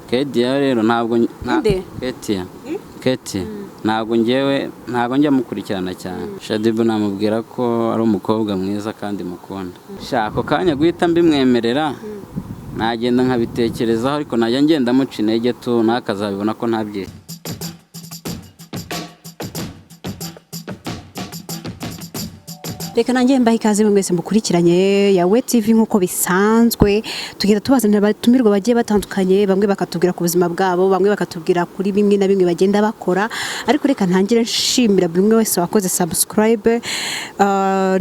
Kate rero ntabwo Kate ntabwo njya mukurikirana cyane. Shaddy namubwira ko ari umukobwa mwiza kandi mukunda. Shako kanya guhita mbimwemerera nagenda nkabitekerezaho ariko najya ngenda muca intege tu nakazabibona ko ntabyishimiye. Reka nanjye mbahe ikaze mwese mukurikiranye yawe TV nkuko bisanzwe tugenda tubazanira abatumirwa bagiye batandukanye bamwe bakatubwira ku buzima bwabo bamwe bakatubwira kuri bimwe na bimwe bagenda bakora ariko reka ntangire nshimira buri umwe wese wakoze subscribe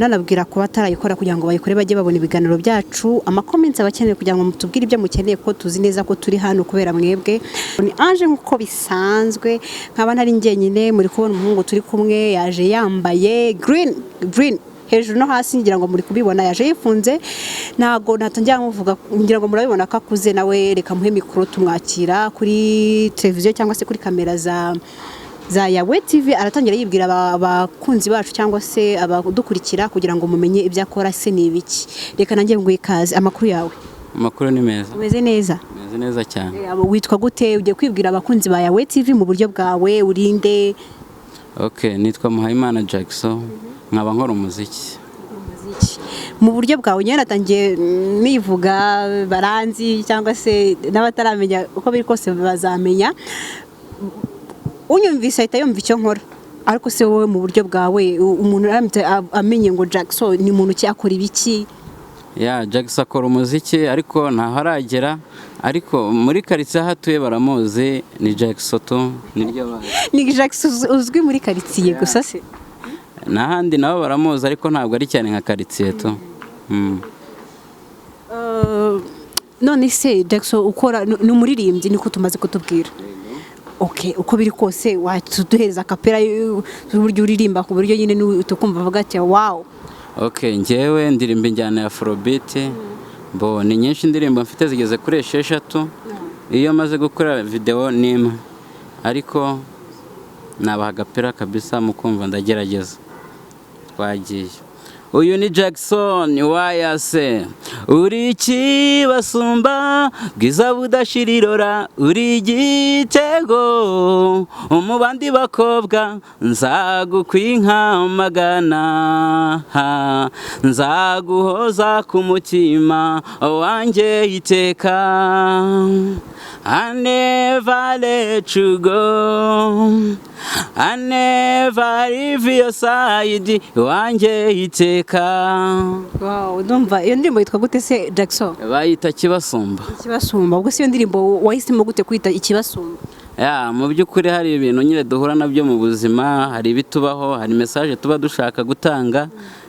nanabwira ko batarayikora kugira ngo bayikore bajye babona ibiganiro byacu comments abakeneye kugira ngo mutubwire ibyo mukeneye ko tuzi neza ko turi hano kubera mwebwe ni anje nkuko bisanzwe nkaba ntari njyenyine muri kubona umuhungu turi kumwe yaje yambaye green hejuru no hasi ngira ngo muri kubibona yaje yifunze nago natangira muvuga ngira ngo murabibona ko akuze nawe reka muhe mikoro tumwakira kuri televiziyo cyangwa se kuri kamera za yawe TV aratangira yibwira abakunzi bacu cyangwa se abadukurikira kugira ngo mumenye ibyo akora se nibiki reka nanjye nguye ikaze amakuru yawe. Amakuru ni meza. Umeze neza? Umeze neza cyane. Witwa gute ugiye kwibwira abakunzi ba yawe TV mu buryo bwawe urinde? Okay, nitwa Muhayimana Jackson. Nkaba nkora umuziki mu buryo bwawe nyine natangiye nivuga baranzi cyangwa se n'abataramenya uko biri kose bazamenya unyumvise ahita yumva icyo nkora ariko se wowe mu buryo bwawe umuntu amenye ngo Jackson ni umuntu cyakora ibiki? Jackson akora umuziki ariko ntaho aragera ariko muri karitsiye hatuye baramuzi ni Jackson tu niryo ni Jackson uzwi muri karitsiye gusa se n'ahandi nabo baramuzi ariko ntabwo ari cyane nka karitsiye tu. None se Jackson ukora n'umuririmbyi niko tumaze kutubwira. Okay, uko biri kose watuduhereza kapera y'uburyo uririmba ku buryo nyine tukumva avuga ati wow. Okay, njyewe ndirimba injyana ya Afrobeat ni nyinshi indirimbo mfite zigeze kuri 6 iyo maze gukora video nimwe ariko nabaha gapera kabisa mukumva ndagerageza twagiye. Uyu ni Jackson wayase uri kibasumba bwiza budashirirora uri igitego umubandi bakobwa nzagukwinka magana nzaguhoza ku mutima wanjye iteka I never let you go I never leave your side wanjye iteka. Wow, ndumva iyo ndirimbo yitwa gute se Jackson? Bayita Kibasumba. Kibasumba ubwo se iyo ndirimbo wahisemo gute kwita Ikibasumba? Mu by'ukuri hari ibintu nyine duhura nabyo mu buzima hari bitubaho hari message tuba dushaka gutanga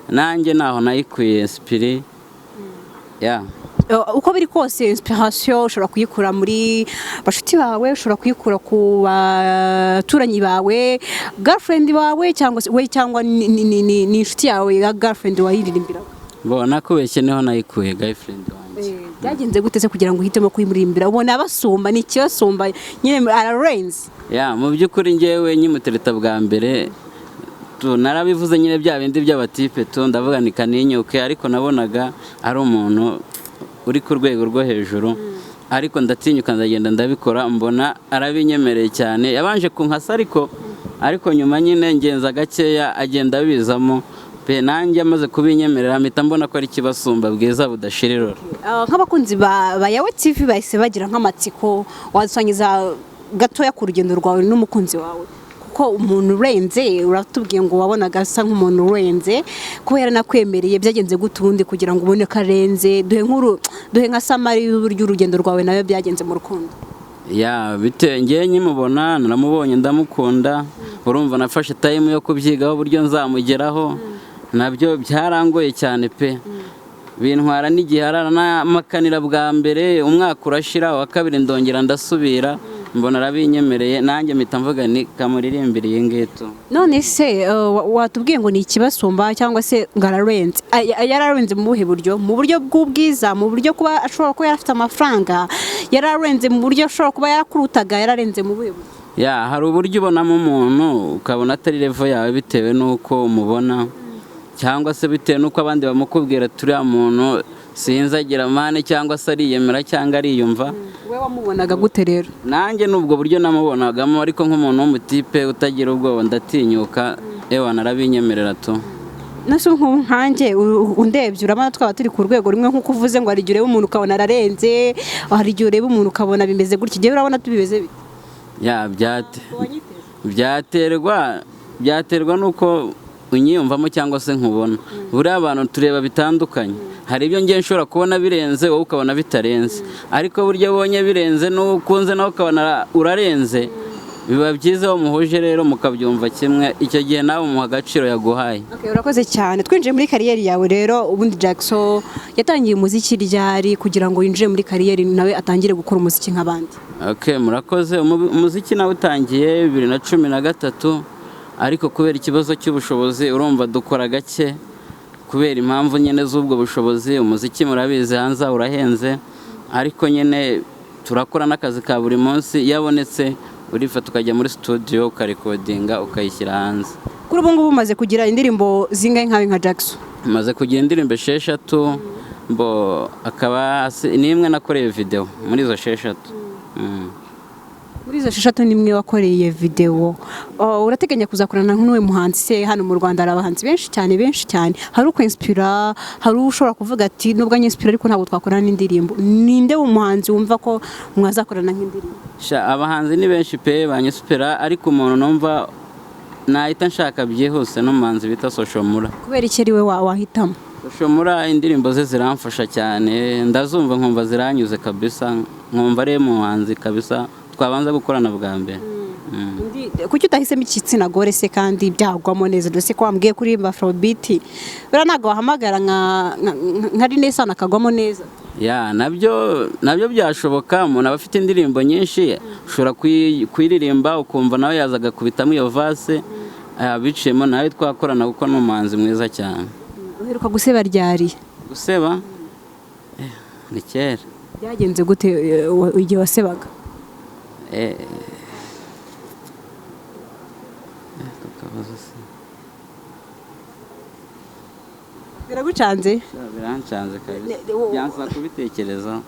nanjye naho nayikuye inspire. Uko biri kose inspiration ushobora kuyikura muri bashuti bawe ushobora kuyikura ku baturanyi bawe girlfriend bawe cyangwa ni inshuti yawe ya girlfriend wayiririmbira? Nakubeshye niho nayikuye girlfriend wanjye. Byagenze gute se kugira ngo uhitemo kuyimurimbira ubona abasumba ni kibasumba nyine ararenze? Mu by'ukuri njyewe nyimutereta bwa mbere narabivuze nyine bya bindi by'abatipe ndavuga ni kaninyuke ariko nabonaga ari umuntu uri ku rwego rwo hejuru ariko ndatinyuka ndagenda ndabikora mbona arabinyemereye cyane yabanje kunkasa ariko nyuma nyine ngenza gakeya agenda bizamo pe nanjye amaze kubinyemerera mpita mbona ko ari Kibasumba bwiza budashirirora. Nk'abakunzi ba yawe TV bahise bagira nk'amatsiko wadusangiza gatoya ku rugendo rwawe n'umukunzi wawe ko umuntu urenze uratubwiye ngo wabonaga asa nk'umuntu urenze kubera nakwemereye byagenze gute ubundi kugira ngo ubone ko arenze duhe nka samari y'uburyo urugendo rwawe nayo byagenze mu rukundo? Ngiye nkimubona naramubonye ndamukunda urumva nafashe time yo kubyigaho uburyo nzamugeraho nabyo byarangoye cyane pe bintwara n'igihe aramakanira bwa mbere umwaka urashira wa kabiri ndongera ndasubira mbona arabinyemereye nanjye mpita mvuga ni kamuririmbiriye ngeto. None se watubwiye ngo ni Ikibasumba cyangwa se ngararenze yararenze mu buhe buryo? Mu buryo bw'ubwiza mu buryo kuba ashobora kuba yarafite amafaranga yararenze mu buryo ashobora kuba yarakurutaga yararenze mu buhe buryo? Hari uburyo ubonamo umuntu ukabona atari level yawe bitewe nuko umubona cyangwa se bitewe nuko abandi bamukubwira turiya muntu sinzagira amane cyangwa se ariyemera cyangwa ariyumva. we wamubonaga gute rero? Nanjye nubwo buryo namubonagamo, ariko nk'umuntu w'umutipe utagira ubwoba ndatinyuka, ewa narabinyemerera tu. Nase nkanjye undebye urabona twaba turi ku rwego rumwe nk'uko uvuze ngo hari igihe ureba umuntu ukabona ararenze, hari igihe ureba umuntu ukabona bimeze gutya, igihe urabona tubimeze bite? Ya byaterwa nuko unyiyumvamo cyangwa se nkubona. Buriya abantu tureba bitandukanye, hari ibyo ngiye nshobora kubona birenze wowe ukabona bitarenze, ariko buryo ubonye birenze n'ukunze nawe ukabona urarenze, biba byiza aho muhuje rero mukabyumva kimwe, icyo gihe nawe umuha agaciro yaguhaye. Urakoze cyane. Twinjiye muri kariyeri yawe rero, ubundi Jackson yatangiye umuziki ryari kugira ngo yinjire muri kariyeri nawe atangire gukora umuziki nk'abandi? Murakoze. Umuziki nawe utangiye 2013, ariko kubera ikibazo cy'ubushobozi urumva dukora gake kubera impamvu nyine z'ubwo bushobozi. Umuziki murabizi hanze urahenze, ariko nyine turakora n'akazi ka buri munsi, yabonetse urifata ukajya muri studio ukarekodinga ukayishyira hanze. Kuri ubu ngubu umaze kugira indirimbo zingahe nka Jackson? Maze kugira indirimbo 6, akaba n'imwe nakoreye video muri izo 6. Muri izo 6 nimwe wakoreye video. Urateganya kuzakorana n'uwe muhanzi se? Hano mu Rwanda hari abahanzi benshi cyane, hari uko inspira, hari ushobora kuvuga ati nubwo anyinspira ariko ntabwo twakorana n'indirimbo. Ninde umuhanzi wumva ko mwazakorana nk'indirimbo? Abahanzi ni benshi pe banyinspira, ariko umuntu numva nahita nshaka byihuse n'umuhanzi bita Soshomura. Kubera iki ari we wahitamo? Soshomura indirimbo ze ziramfasha cyane, ndazumva nkumva ziranyuze kabisa, nkumva ari umuhanzi kabisa twabanza gukorana bwa mbere. Kuki utahisemo igitsina gore se kandi byagwamo neza? Dose ko wambwiye kuri Afrobeat bera ntago wahamagara nka Rinesa nakagwamo neza. Nabyo byashoboka. Umuntu aba afite indirimbo nyinshi, ushobora kuyiririmba ukumva nawe yazaga kubitamo iyo vase, biciyemo nawe twakorana kuko ni umuhanzi mwiza cyane. Uheruka guseba ryari? Guseba ni kera. Byagenze gute igihe wasebaga? Biragucanze? Birancanze kabisa. Byansa kubitekereza.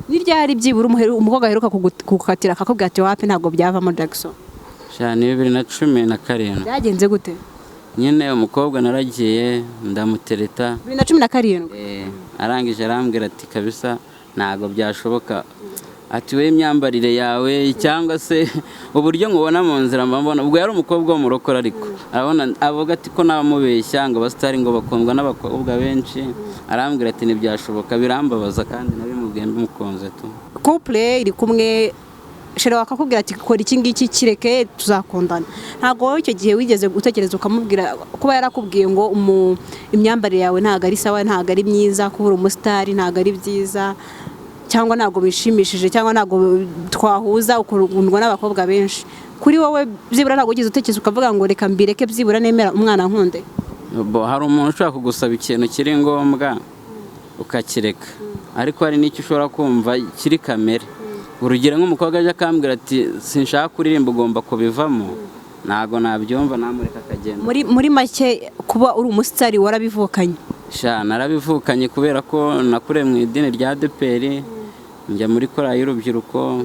Niryari byibura umukobwa aheruka kugukatira akakubwira ati wapi ntabwo byavamo Jackson? Ni 2017. Byagenze gute? Nyine umukobwa naragiye ndamutereta 2017. Arangije arambwira ati kabisa ntago byashoboka, ati we imyambarire yawe cyangwa se uburyo nkubona mu nzira mbona. Ubwo yari umukobwa wo mu rokora, ariko avuga ati ko nabamubeshya ngo abasitari ngo bakundwa n'abakobwa benshi. Arambwira ati ntibyashoboka, birambabaza kandi nabimubwiye mbimukunze tu. Couple iri kumwe, shere wakakubwira ati kora iki ngiki kireke tuzakundana, ntago wowe icyo gihe wigeze gutekereza ukamubwira kuba yarakubwiye ngo imyambarire yawe ntago ari sawa, ntago ari myiza, kubura umusitari ntago ari byiza, cyangwa ntago bishimishije, cyangwa ntago twahuza ukundwa n'abakobwa benshi? Kuri wowe byibura ntago ugize utekereza ukavuga ngo reka mbireke byibura nemera umwana nkunde? Hari umuntu ushaka kugusaba ikintu kiri ngombwa ukakireka, ariko hari n'icyo ushobora kumva kiri kamere. Urugero nk'umukobwa aje akambwira ati sinshaka kuririmba ugomba kubivamo, ntago nabyumva, namureka akagenda. Muri make kuba uri umusitari warabivukanye? Narabivukanye kubera ko nakuriye mu idini rya ADPR, njya muri korali y'urubyiruko,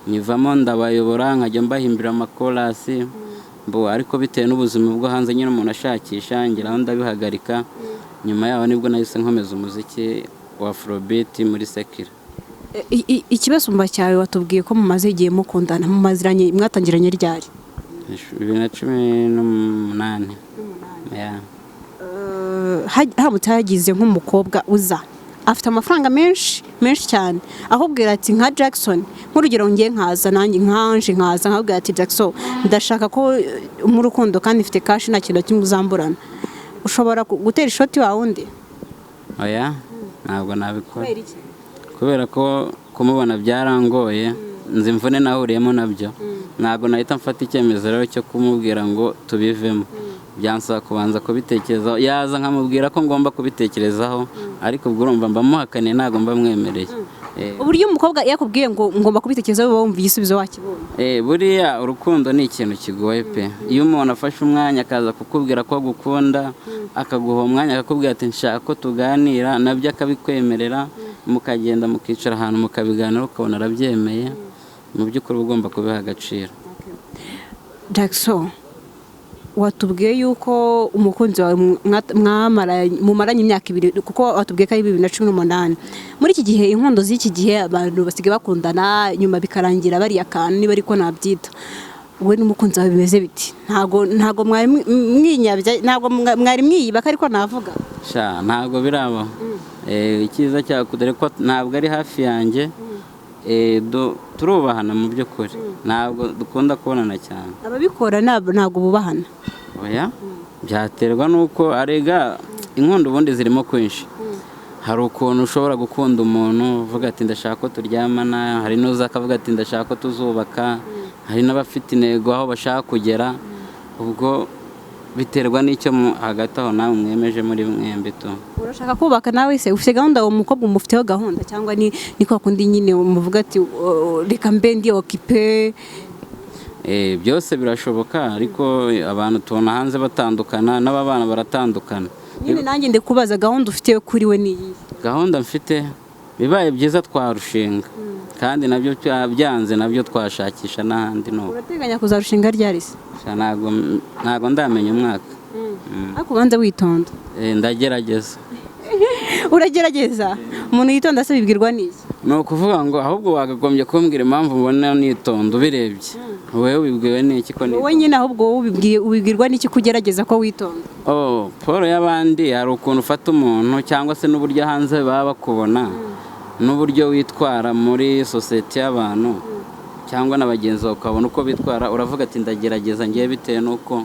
nyivamo ndabayobora nkajya mbahimbira amakorasi, ariko bitewe n'ubuzima bwo hanze nyine umuntu ashakisha ngeraho ndabihagarika. Nyuma yaho nibwo nahise nkomeza umuziki wa Afrobeat muri Sekira. Ikibasumba cyawe watubwiye ko mumaze igihe mukundana, mwatangiranye ryari? 2018. Haramutse hagize nk'umukobwa uza afite amafaranga menshi cyane ahubwira ati nka Jackson, nk'urugero ngiye nkaza nanjye nkaza nkabwira ati Jackson ndashaka ko mu rukundo kandi mfite cash nta kintu kimuzamburana, ushobora gutera ishoti wawe undi? Oya, ntabwo nabikora. Kubera ko kumubona byarangoye, nzi imvune nahuriyemo nabyo, ntabwo nahita mfata icyemezo rero cyo kumubwira ngo tubivemo. Byansaba kubanza kubitekerezaho, yaza nkamubwira ko ngomba kubitekerezaho, ariko ubwo urumva mba muhakaniye ntabwo mba mwemereye. uburyo umukobwa yakubwiye ngo ngomba kubitekerezaho wumva igisubizo wakibonye. Buriya urukundo ni ikintu kigoye pe. Iyo umuntu afashe umwanya akaza kukubwira ko agukunda, akaguha umwanya akakubwira ati nshaka ko tuganira, nabyo akabikwemerera, mukagenda mukicara ahantu mukabiganira ukabona arabyemeye, mu by'ukuri ugomba kubiha agaciro. Jackson, watubwiye yuko umukunzi wawe mumaranye imyaka 2 kuko watubwiye ko ari 2018. Muri iki gihe inkondo z'iki gihe abantu basigaye bakundana nyuma bikarangira bari akantu niba ariko nabyita. Wowe n'umukunzi wawe bimeze biti? Ntago mwari mwinyabya, ntago mwari mwiyiba ariko navuga. Ntago biraba. Ikiza cyakudere ko ntabwo ari hafi yanjye. Turubahana mu by'ukuri, ntabwo dukunda kubonana cyane. Ababikora ntabwo bubahana? Oya, byaterwa nuko arega inkondo ubundi zirimo kwinshi. Hari ukuntu ushobora gukunda umuntu uvuga ati ndashaka ko turyamana, hari n'uza akavuga ati ndashaka ko tuzubaka, hari n'abafite intego aho bashaka kugera. Ubwo biterwa n'icyo hagati aho nawe mwemeje muri mwembi tu. Urashaka kubaka nawe se ufite gahunda uwo mukobwa umufiteho gahunda cyangwa ni kwa kundi nyine umuvuga ati reka mbe ndi okipe? Byose birashoboka, ariko abantu tubona hanze batandukana, n'ababana baratandukana. Nyine nanjye ndikubaza gahunda ufite kuri we ni iyi? Gahunda mfite bibaye byiza twarushinga, kandi nabyo byanze nabyo twashakisha n'ahandi. Urateganya kuzarushinga ryari se? Ntago ndamenya umwaka. Ariko ubanza witonda. Ndagerageza. Uragerageza? Umuntu yitonda se bibwirwa n'iki? Ni ukuvuga ngo ahubwo wagagombye kumbwira impamvu mbona nitonda ubirebye. Wowe wibwiwe n'iki ko wowe nyine ahubwo ubibwirwa n'iki kugerageza ko witonda? Paul y'abandi hari ukuntu ufata umuntu cyangwa se n'uburyo hanze baba bakubona, n'uburyo witwara muri sosiyete y'abantu cyangwa na bagenzi bawe ukabona uko bitwara, uravuga ati ndagerageza ngiye bitewe n'uko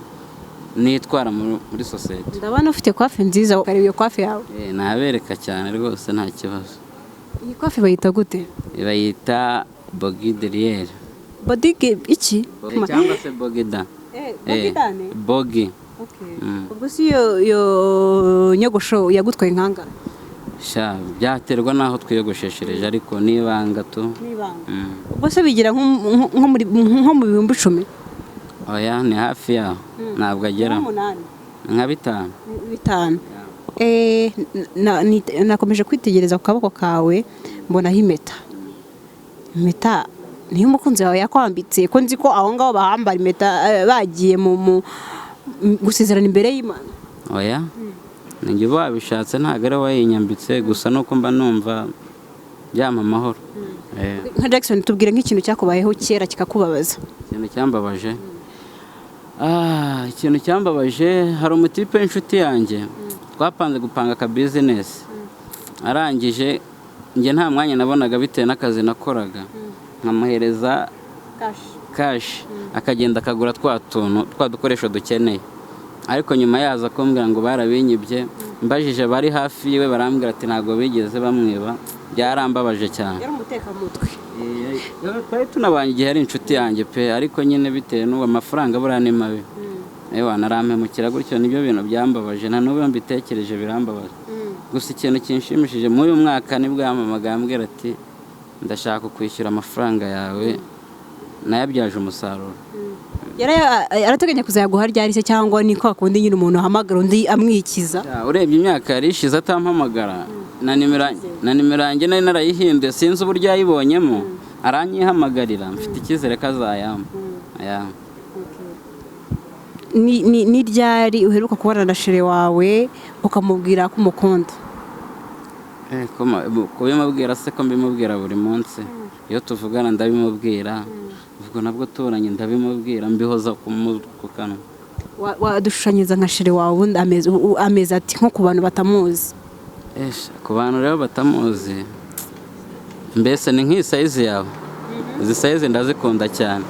nitwara muri sosiyete. Ndabona ufite coiffe nziza, ukareba iyo coiffe yawe. Nabereka cyane rwose nta kibazo. Iyi coiffe bayita gute? Bayita bogi. Body iki? Cyangwa se bogida. Bogidane? Bogi. Ubwo si yo nyogosho yagutwaye nkanga? Byaterwa naho twiyogosheshereje, ariko nibanga tu. Ubwo se bigira nko mu 10,000? Oya, ni hafi yaho, ntabwo agera. Nka 5. Nakomeje kwitegereza ku kaboko kawe mbonaho impeta. Niyo umukunzi wawe yakwambitse ko nzi ko aho ngaho bahambara impeta bagiye mu gusezerana imbere y'Imana? Oya, ninjye babishatse, ntabwo ari wayinyambitse, gusa nuko mba numva byama amahoro. Nka Jackson, tubwire nk'ikintu cyakubayeho kera kikakubabaza. Ikintu cyambabaje? Ikintu cyambabaje, hari umutipe w'inshuti yanjye twapanze gupanga ka business, arangije njye nta mwanya nabonaga bitewe n'akazi nakoraga, nkamuhereza cash akagenda akagura twa dukoresho dukeneye, ariko nyuma yaza kumbwira ngo barabinyibye. Mbajije bari hafi yiwe barambwira ati ntago bigeze bamwiba. Byarambabaje cyane. Yari umutekamutwe. Twari tunabanye igihe ari inshuti yanjye pe, ariko nyine bitewe n'uwo amafaranga buriya ni mabi. Narampemukira gutyo, nibyo bintu byambabaje, nta n'ubu mbitekereje birambabaje. Gusa ikintu kinshimishije muri uyu mwaka nibwo yampamagaye ambwira ati ndashaka kwishyura amafaranga yawe, nayabyaje umusaruro. Arateganya kuzayaguha ryari se, cyangwa ni kwa kundi nyine umuntu ahamagara undi amwikiza? Urebye imyaka yari ishize atampamagara, na nimero yanjye nari narayihinduye, sinzi uburyo yayibonyemo, aranyihamagarira, mfite icyizere ko azayampa. Ni ryari uheruka kubona na shere wawe ukamubwira ko umukunda? Kubimubwira se ko mbimubwira buri munsi, iyo tuvugana ndabimubwira, ubwo nabwo turanye ndabimubwira, mbihoza ku kanwa. Wadushushanyiriza nka shere wawe ubundi ameze ati nko ku bantu batamuzi? Ku bantu rero batamuzi, mbese ni nk'isayizi yawe. Izi sayizi ndazikunda cyane.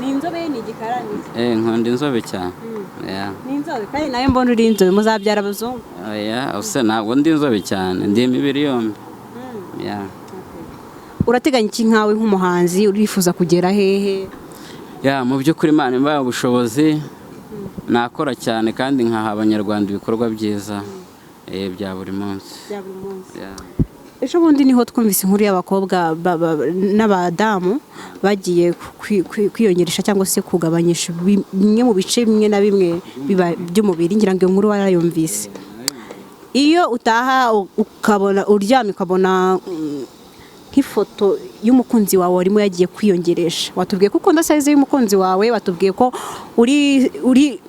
Ni inzobe, ni igikarani? Nkunda inzobe cyane. Ni inzobe kandi nawe mbona uri inzobe, muzabyara abazungu? Use ntabwo ndi inzobe cyane, ndi imibiri yombi. Urateganya iki nkawe nk'umuhanzi, urifuza kugera hehe? Mu by'ukuri Imana imbaye ubushobozi, nakora cyane kandi nkaha abanyarwanda ibikorwa byiza bya buri munsi. ejo bundi niho twumvise inkuru y'abakobwa n'abadamu bagiye kwiyongeresha cyangwa se kugabanyisha bimwe mu bice bimwe na bimwe by'umubiri, ngira ngo iyo nkuru warayumvise. Iyo utaha ukabona uryamye ukabona nk'ifoto y'umukunzi wawe warimo yagiye kwiyongeresha, watubwiye ko ukunda size y'umukunzi wawe, watubwiye ko uri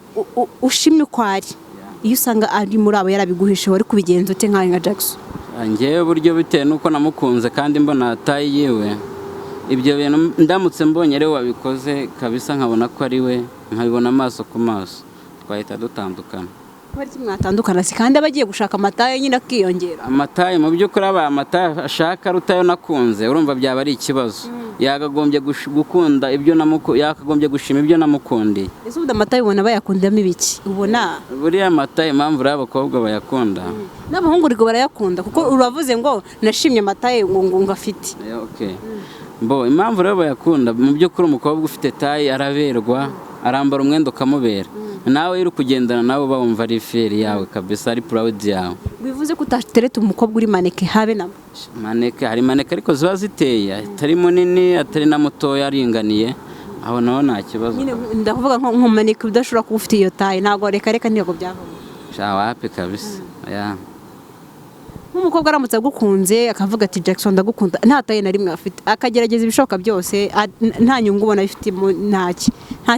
ushimye uko ari, iyo usanga ari muri abo yarabiguhishe wari kubigenza ute nka Jackson? Njyewe buryo bitewe nuko namukunze kandi mbona tayi yiwe, ibyo bintu ndamutse mbonye rero wabikoze kabisa nkabona ko ari we, nkabibona amaso ku maso, twahita dutandukana. Kubera iki mwatandukana? Si kandi abagiye gushaka amataye nyine akiyongera? Amataye mu by'ukuri aba amataye ashaka rutayo nakunze, urumva byaba ari ikibazo. Yakagombye gukunda ibyo yakagombye gushima ibyo namukundiye. Ese ubuda amataye ubona bayakundamo ibiki? Ubona buriya amataye impamvu rero abakobwa bayakunda, n'abahungu rego barayakunda, kuko uravuze ngo nashimye amataye ngo ngafite. Okay. Impamvu rero bayakunda, mu by'ukuri umukobwa ufite taye araberwa, arambara umwenda ukamubera. Nawe uri kugendana nawe bawumva ari feri yawe kabisa, ari proud yawe. Bivuze ko utatereta umukobwa uri maneke habe na maneke, hari maneke ariko ziba ziteye, atari munini atari na mutoya aringaniye, aho naho nta kibazo. Nyine ndavuga nko maneke udashobora kuba ufite iyo taye, ntago reka ntiyago byavamo. Wapi kabisa. Nk'umukobwa aramutse agukunze akavuga ati Jackson ndagukunda, nta taye na rimwe afite, akagerageza ibishoboka byose, nta nyungu ubona bifite, nta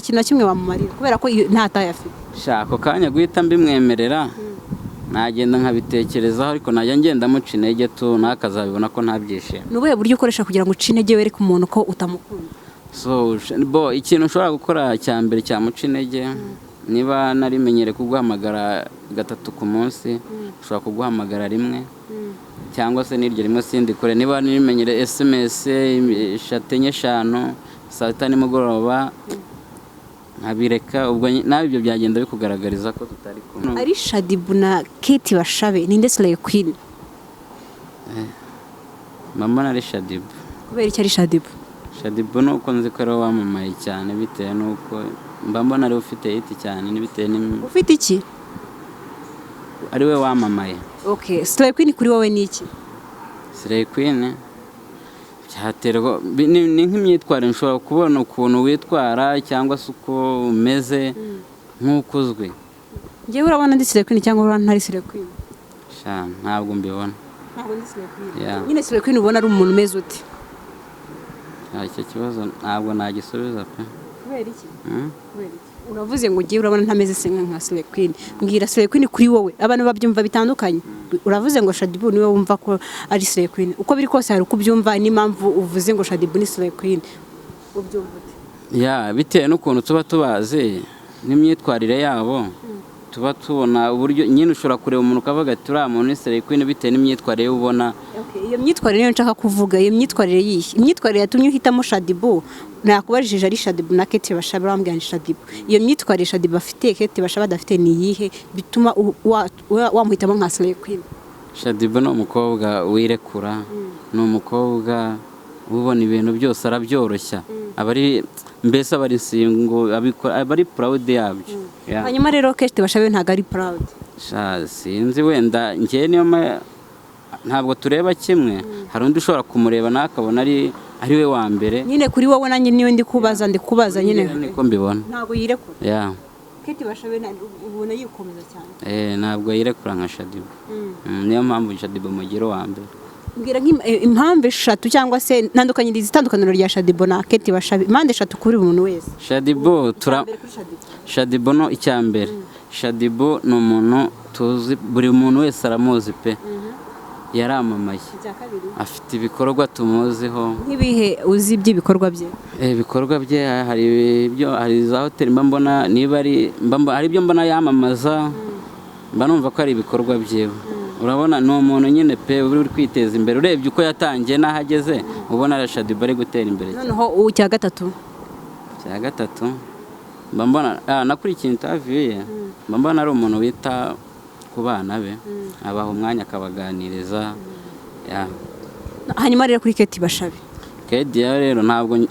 kintu na kimwe wamumarira kubera ko nta taye afite. Shako kanya guhita mbimwemerera, nagenda nkabitekerezaho, ariko najya ngenda muca intege tu nakazabibona ko ntabyishimo. Nubuhe buryo ukoresha kugira ngo uce intege wereke umuntu ko utamukunda? Ikintu ushobora gukora cya mbere cyamuca intege, niba narimenyere kuguhamagara 3 ku munsi, ushobora kuguhamagara rimwe, cyangwa se n'iryo rimwe sindi kure. Niba narimenyere SMS 5 saa 5 nimugoroba nkabireka, ubwo nawe ibyo byagenda bikugaragariza ko tutari kumwe. Ari Shaddy na Kate Bashabe ninde slay queen? Mama ari Shaddy. Kubera iki ari Shaddy? Shaddy nuko nzi ko ari wamamaye cyane, bitewe nuko mbona ari ufite hit cyane, bitewe ufite iki? Ari we wamamaye. Okay, slay queen kuri wowe ni iki? Slay queen cyaterwa ni nk'imyitwarire, nshobora kubona ukuntu witwara cyangwa se uko umeze nk'uko uzwi. Ngewe urabona ndi slay queen cyangwa urabona ntari slay queen? Ntabwo mbibona. Ntabwo ndi slay queen. Nyine slay queen ubona ari umuntu umeze uti? Icyo kibazo ntabwo nagisubiza pe. Kubera iki? Kubera iki? Uravuze ngo ngiye urabona ntameze senga nka slay queen. Mbwira slay queen kuri wowe, abantu babyumva bitandukanye. Uravuze ngo Shaddy niwe wumva ko ari slay queen. Uko biri kose hari ukubyumva, n'impamvu uvuze ngo Shaddy ni slay queen. Ubyumva ute? Bitewe n'ukuntu tuba tubazi n'imyitwarire yabo, tuba tubona uburyo nyine ushobora kureba umuntu ukavuga ati uriya muntu ni slay queen bitewe n'imyitwarire ubona. Iyo myitwarire niyo nshaka kuvuga, iyo myitwarire yihe? Imyitwarire yatumye uhitamo Shaddy nakubajije ari Shaddy na Kate Bashabe bambwira ni Shaddy. Iyo myitwarire Shaddy bafite Kate Bashabe adafite ni iyihe bituma wamuhitamo nka slay queen? Shaddy ni umukobwa wirekura, ni umukobwa ubona ibintu byose arabyoroshya, mbese abari singo, abari proud yabyo. Hanyuma rero Kate Bashabe ntago ari proud. Sinzi, wenda njye niyo ntabwo tureba kimwe, hari undi ushobora kumureba nakabona ari we wa mbere. Nyine kuri wowe nanjye niyo ndi kubaza nyine niko mbibona. Ntago yirekura. Kate Bashabe ubona yikomeza cyane. Ntabwo yirekura nka Shaddy. Niyo mpamvu Shaddy mugira wa mbere. Mbwira impamvu 3 cyangwa se ntandukanyiriza itandukaniro rya Shaddy na Kate Bashabe, impande 3 kuri umuntu wese. Shaddy no icyambere. Shaddy ni umuntu tuzi, buri muntu wese aramuzi pe. Yaramamaye, afite ibikorwa tumuziho. Nk'ibihe uzi by'ibikorwa bye? Ibikorwa bye hari za hoteli mbona, niba hari ibyo mbona yamamaza, mba numva ko ari ibikorwa byewe. Urabona ni umuntu nyine pe uri kwiteza imbere, urebye uko yatangiye n'ahageze, ubona ari Shaddy bari gutera imbere. Noneho cya gatatu mba mbona nakurikiye interview ye, mba mbona ari umuntu wita ku bana be, abaha umwanya akabaganiriza. Hanyuma rero kuri Kate Bashabe. Kate rero ntabwo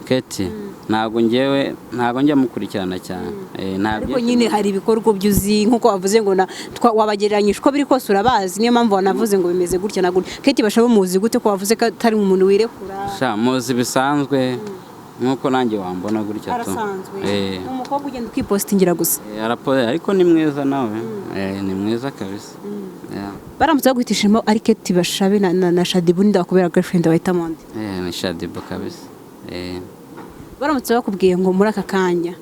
Kate ntabwo njya mukurikirana cyane. Ariko nyine hari ibikorwa byuzi nkuko wavuze ngo wabagereranyije uko biri kose urabazi, niyo mpamvu wanavuze ngo bimeze gutya na gutya. Kate Bashabe muzi gute ko wavuze ko atari umuntu wirekura? Muzi bisanzwe nkuko nanjye wambona gutya tu. Umukobwa ugenda ukipostingira gusa. Ariko ni mwiza nawe. Ni mwiza kabisa. Baramutse bagwitishemo ari Kate Bashabe na Shaddy bundi bakubera girlfriend bahitamo nde? Ni Shaddy kabisa. Baramutse bakubwiye ngo muri aka kanya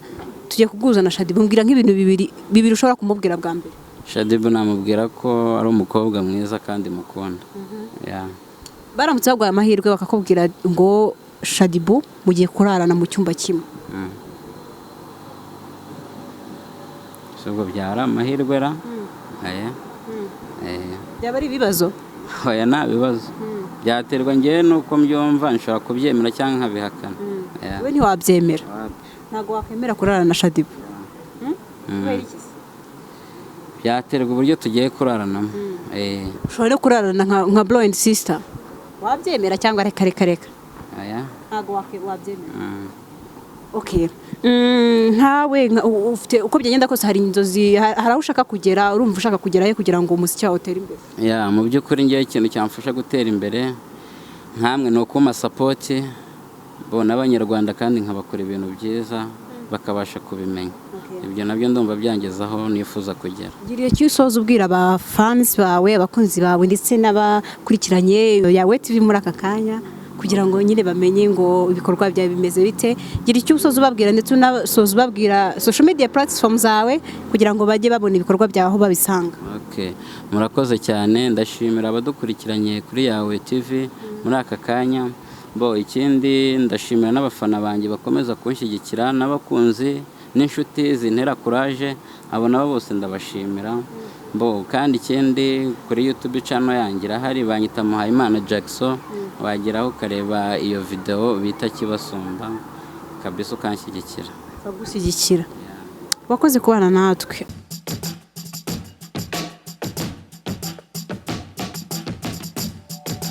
tujye kuguza na Shaddy mbwira nk'ibintu bibiri ushobora kumubwira bwa mbere. Shaddy namubwira ko ari umukobwa mwiza kandi mukunda. Baramutse bagwaye amahirwe bakakubwira ngo Shaddy mugiye kurarana mu cyumba kimwe. Ubwo byara amahirwe ra? Byaba ari ibibazo? Oya, nta bibazo. Byaterwa ngewe nuko mbyumva, nshobora kubyemera cyangwa nkabihakana. Wowe ntiwabyemera? Ntabwo wakwemera kurarana na Shaddy? Byaterwa uburyo tugiye kuraranamo. Ushobora kurarana nka bro and sister? Wabyemera cyangwa reka? Ntabwo wabyemera. Okay. Ntawe ufite uko byagenda kose hari inzozi, hari aho ushaka kugera, urumva ushaka kugerayo kugira ngo umuziki wawe utere imbere? Mu by'ukuri ngewe ikintu cyamfasha gutera imbere nkamwe ni ukuma support n'abanyarwanda kandi nkabakora ibintu byiza bakabasha kubimenya. Ibyo nabyo ndumva byangezaho nifuza kugera. Giriye cyusoza ubwira aba fans bawe, abakunzi bawe ndetse n'abakurikiranye yawe TV muri aka kanya kugira ngo nyine bamenye ngo ibikorwa byawe bimeze bite. Gira icyo usoza ubabwira ndetse unasoza ubabwira social media platforms zawe kugira ngo bajye babona ibikorwa byawe aho babisanga. Murakoze cyane, ndashimira abadukurikiranye kuri yawe TV muri aka kanya. Ikindi ndashimira n'abafana banjye bakomeza kunshyigikira n'abakunzi n'inshuti zintera courage, abo nabo bose ndabashimira. Kandi ikindi kuri YouTube channel yanjye irahari, banyita Muhayimana Jackson, wageraho ukareba iyo video bita Kibasumba kabisa ukanshyigikira. Bagushyigikira. Wakoze kubana natwe.